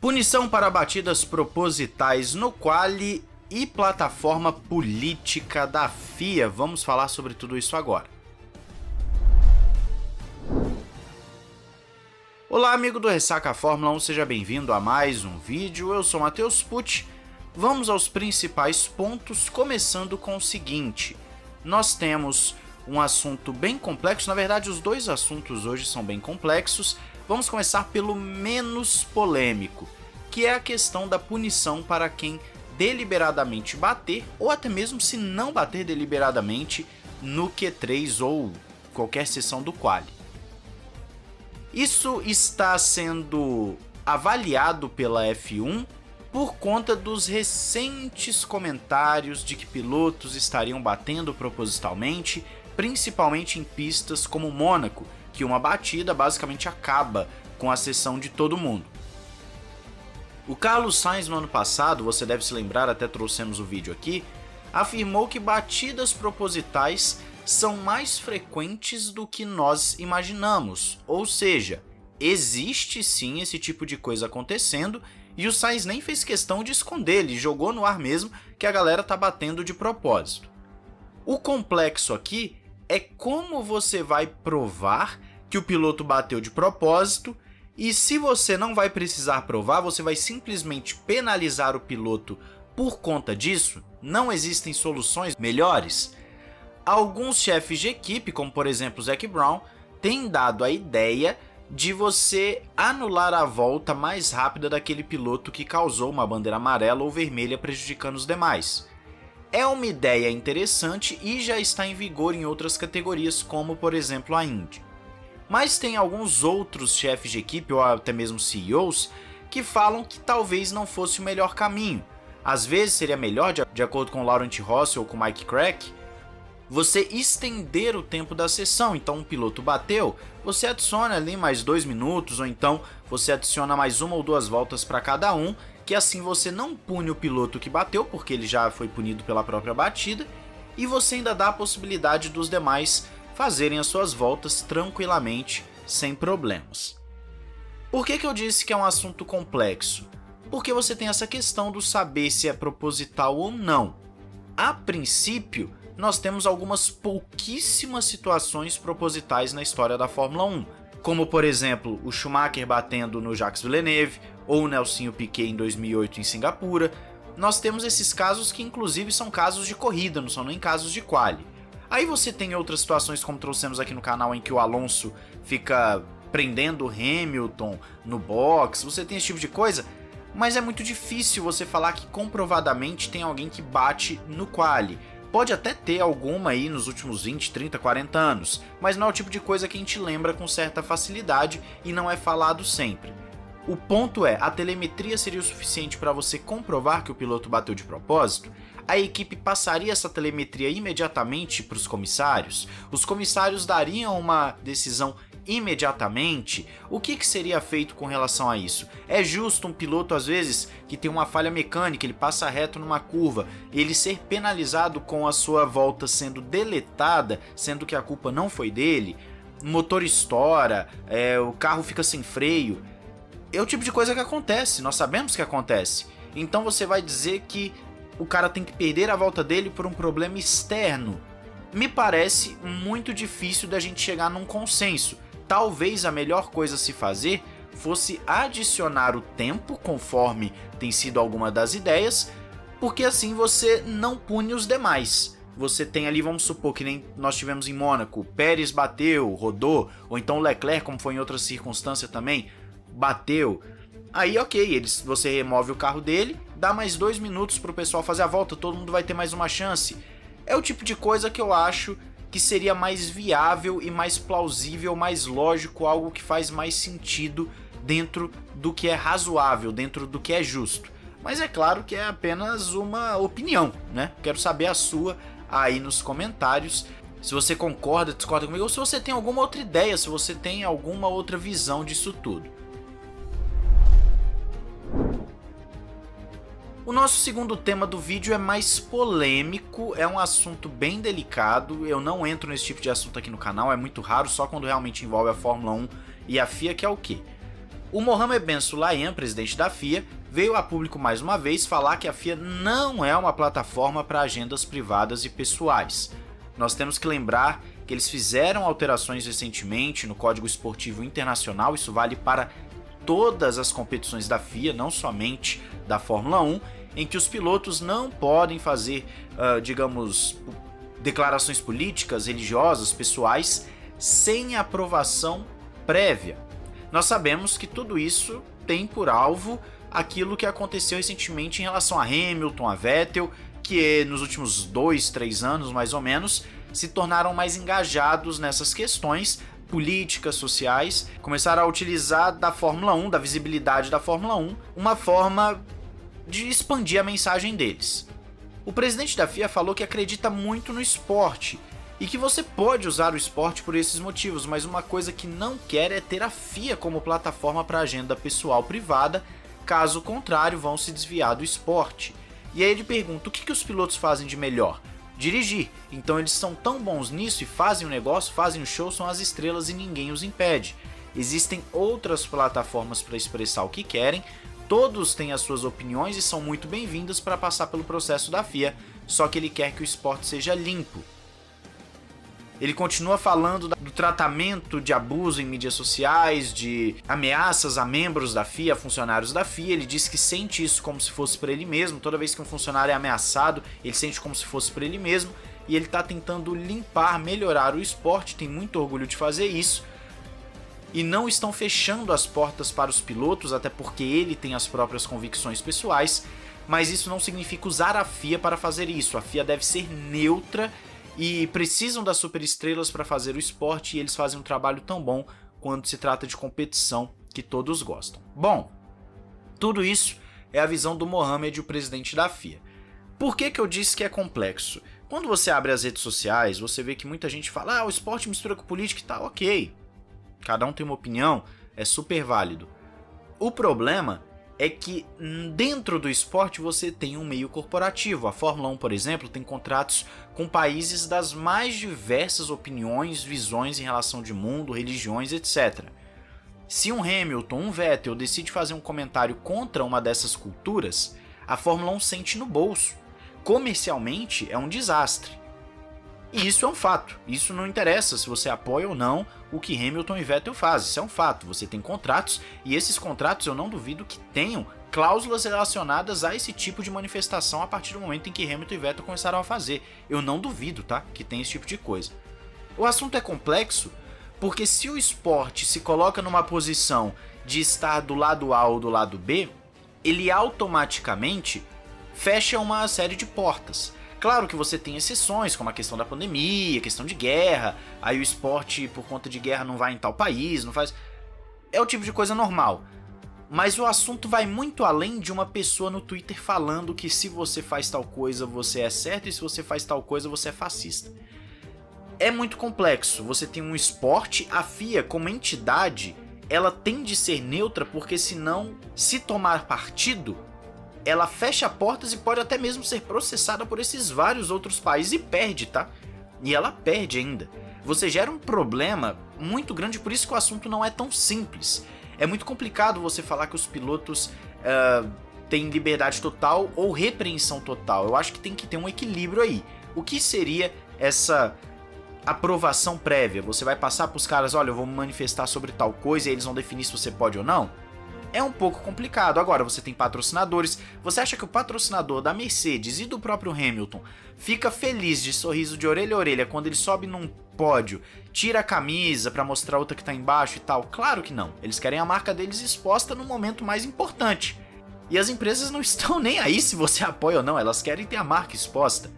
Punição para batidas propositais no quali e plataforma política da FIA. Vamos falar sobre tudo isso agora. Olá, amigo do Ressaca Fórmula 1, seja bem-vindo a mais um vídeo. Eu sou Matheus Pucci. Vamos aos principais pontos, começando com o seguinte. Nós temos um assunto bem complexo, na verdade os dois assuntos hoje são bem complexos. Vamos começar pelo menos polêmico, que é a questão da punição para quem deliberadamente bater, ou até mesmo se não bater deliberadamente no Q3 ou qualquer sessão do quali. Isso está sendo avaliado pela F1 por conta dos recentes comentários de que pilotos estariam batendo propositalmente, principalmente em pistas como Mônaco, que uma batida basicamente acaba com a sessão de todo mundo. O Carlos Sainz no ano passado, você deve se lembrar, até trouxemos o vídeo aqui, afirmou que batidas propositais são mais frequentes do que nós imaginamos, ou seja, existe sim esse tipo de coisa acontecendo e o Sainz nem fez questão de esconder, ele jogou no ar mesmo que a galera tá batendo de propósito. O complexo aqui é como você vai provar que o piloto bateu de propósito e se você não vai precisar provar, você vai simplesmente penalizar o piloto por conta disso? Não existem soluções melhores? Alguns chefes de equipe, como por exemplo Zac Brown, têm dado a ideia de você anular a volta mais rápida daquele piloto que causou uma bandeira amarela ou vermelha prejudicando os demais. É uma ideia interessante e já está em vigor em outras categorias, como por exemplo a Indy. Mas tem alguns outros chefes de equipe ou até mesmo CEOs que falam que talvez não fosse o melhor caminho. Às vezes seria melhor, de acordo com Laurent Rossi ou com Mike Crack, você estender o tempo da sessão. Então um piloto bateu, você adiciona ali mais 2 minutos, ou então você adiciona mais uma ou duas voltas para cada um, que assim você não pune o piloto que bateu, porque ele já foi punido pela própria batida, e você ainda dá a possibilidade dos demais fazerem as suas voltas tranquilamente, sem problemas. Por que eu disse que é um assunto complexo? Porque você tem essa questão do saber se é proposital ou não. A princípio, nós temos algumas pouquíssimas situações propositais na história da Fórmula 1, como por exemplo o Schumacher batendo no Jacques Villeneuve, ou o Nelsinho Piquet em 2008 em Singapura. Nós temos esses casos que inclusive são casos de corrida, não são nem casos de quali. Aí você tem outras situações como trouxemos aqui no canal em que o Alonso fica prendendo o Hamilton no box, você tem esse tipo de coisa, mas é muito difícil você falar que comprovadamente tem alguém que bate no quali. Pode até ter alguma aí nos últimos 20, 30, 40 anos, mas não é o tipo de coisa que a gente lembra com certa facilidade e não é falado sempre. O ponto é, a telemetria seria o suficiente para você comprovar que o piloto bateu de propósito? A equipe passaria essa telemetria imediatamente para os comissários? Os comissários dariam uma decisão imediatamente? O que seria feito com relação a isso? É justo um piloto, às vezes, que tem uma falha mecânica, ele passa reto numa curva, ele ser penalizado com a sua volta sendo deletada, sendo que a culpa não foi dele? O motor estoura, o carro fica sem freio. É o tipo de coisa que acontece, nós sabemos que acontece. Então você vai dizer que o cara tem que perder a volta dele por um problema externo? Me parece muito difícil da gente chegar num consenso. Talvez a melhor coisa a se fazer fosse adicionar o tempo, conforme tem sido alguma das ideias, porque assim você não pune os demais. Você tem ali, vamos supor, que nem nós tivemos em Mônaco, Pérez bateu, rodou, ou então Leclerc, como foi em outra circunstância também, bateu. Aí ok, você remove o carro dele, dá mais 2 minutos para o pessoal fazer a volta, todo mundo vai ter mais uma chance. É o tipo de coisa que eu acho que seria mais viável e mais plausível, mais lógico, algo que faz mais sentido dentro do que é razoável, dentro do que é justo. Mas é claro que é apenas uma opinião, né? Quero saber a sua aí nos comentários. Se você concorda, discorda comigo, ou se você tem alguma outra ideia, se você tem alguma outra visão disso tudo. O nosso segundo tema do vídeo é mais polêmico, é um assunto bem delicado, eu não entro nesse tipo de assunto aqui no canal, é muito raro, só quando realmente envolve a Fórmula 1 e a FIA, que é o quê? O Mohammed Ben Sulayem, presidente da FIA, veio a público mais uma vez falar que a FIA não é uma plataforma para agendas privadas e pessoais. Nós temos que lembrar que eles fizeram alterações recentemente no Código Esportivo Internacional, isso vale para todas as competições da FIA, não somente da Fórmula 1, em que os pilotos não podem fazer, declarações políticas, religiosas, pessoais, sem aprovação prévia. Nós sabemos que tudo isso tem por alvo aquilo que aconteceu recentemente em relação a Hamilton, a Vettel, que nos últimos 2-3 anos, mais ou menos, se tornaram mais engajados nessas questões políticas, sociais, começaram a utilizar da Fórmula 1, da visibilidade da Fórmula 1, uma forma de expandir a mensagem deles. O presidente da FIA falou que acredita muito no esporte e que você pode usar o esporte por esses motivos, mas uma coisa que não quer é ter a FIA como plataforma para agenda pessoal privada, caso contrário vão se desviar do esporte. E aí ele pergunta, o que os pilotos fazem de melhor? Dirigir. Então eles são tão bons nisso e fazem o negócio, fazem o show, são as estrelas e ninguém os impede. Existem outras plataformas para expressar o que querem, todos têm as suas opiniões e são muito bem-vindas para passar pelo processo da FIA, só que ele quer que o esporte seja limpo. Ele continua falando do tratamento de abuso em mídias sociais, de ameaças a membros da FIA, a funcionários da FIA. Ele diz que sente isso como se fosse para ele mesmo. Toda vez que um funcionário é ameaçado, ele sente como se fosse para ele mesmo. E ele está tentando limpar, melhorar o esporte, tem muito orgulho de fazer isso. E não estão fechando as portas para os pilotos, até porque ele tem as próprias convicções pessoais. Mas isso não significa usar a FIA para fazer isso. A FIA deve ser neutra e precisam das superestrelas para fazer o esporte, e eles fazem um trabalho tão bom quando se trata de competição que todos gostam. Bom, tudo isso é a visão do Mohammed, o presidente da FIA. Por que eu disse que é complexo? Quando você abre as redes sociais, você vê que muita gente fala, o esporte mistura com política e tal, ok. Cada um tem uma opinião, é super válido. O problema é que dentro do esporte você tem um meio corporativo. A Fórmula 1, por exemplo, tem contratos com países das mais diversas opiniões, visões em relação de mundo, religiões, etc. Se um Hamilton, um Vettel decide fazer um comentário contra uma dessas culturas, a Fórmula 1 sente no bolso. Comercialmente é um desastre. E isso é um fato. Isso não interessa se você apoia ou não o que Hamilton e Vettel fazem. Isso é um fato. Você tem contratos e esses contratos eu não duvido que tenham cláusulas relacionadas a esse tipo de manifestação a partir do momento em que Hamilton e Vettel começaram a fazer. Eu não duvido, tá? Que tem esse tipo de coisa. O assunto é complexo porque se o esporte se coloca numa posição de estar do lado A ou do lado B, ele automaticamente fecha uma série de portas. Claro que você tem exceções, como a questão da pandemia, a questão de guerra, aí o esporte por conta de guerra não vai em tal país, não faz... É o tipo de coisa normal. Mas o assunto vai muito além de uma pessoa no Twitter falando que se você faz tal coisa você é certo e se você faz tal coisa você é fascista. É muito complexo, você tem um esporte, a FIA como entidade, ela tem de ser neutra porque senão, se tomar partido, ela fecha portas e pode até mesmo ser processada por esses vários outros países e perde, tá? E ela perde ainda. Você gera um problema muito grande, por isso que o assunto não é tão simples. É muito complicado você falar que os pilotos têm liberdade total ou repreensão total. Eu acho que tem que ter um equilíbrio aí. O que seria essa aprovação prévia? Você vai passar para os caras, olha, eu vou me manifestar sobre tal coisa e eles vão definir se você pode ou não? É um pouco complicado. Agora, você tem patrocinadores. Você acha que o patrocinador da Mercedes e do próprio Hamilton fica feliz de sorriso de orelha a orelha quando ele sobe num pódio, tira a camisa pra mostrar outra que tá embaixo e tal? Claro que não. Eles querem a marca deles exposta no momento mais importante. E as empresas não estão nem aí se você apoia ou não. Elas querem ter a marca exposta.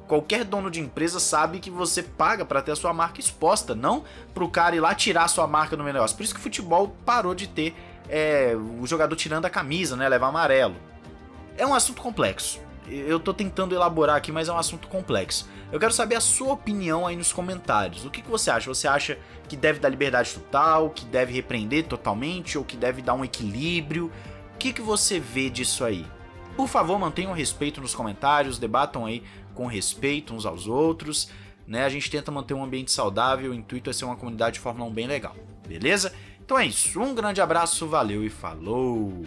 Qualquer dono de empresa sabe que você paga pra ter a sua marca exposta, não pro cara ir lá tirar a sua marca no meio do negócio. Por isso que o futebol parou de ter o jogador tirando a camisa, né, levar amarelo. É um assunto complexo. Eu tô tentando elaborar aqui, mas é um assunto complexo. Eu quero saber a sua opinião aí nos comentários. O que você acha? Você acha que deve dar liberdade total, que deve repreender totalmente, ou que deve dar um equilíbrio? O que você vê disso aí? Por favor, mantenham respeito nos comentários, debatam aí com respeito uns aos outros, né? A gente tenta manter um ambiente saudável, o intuito é ser uma comunidade de Fórmula 1 bem legal, beleza? Então é isso, um grande abraço, valeu e falou!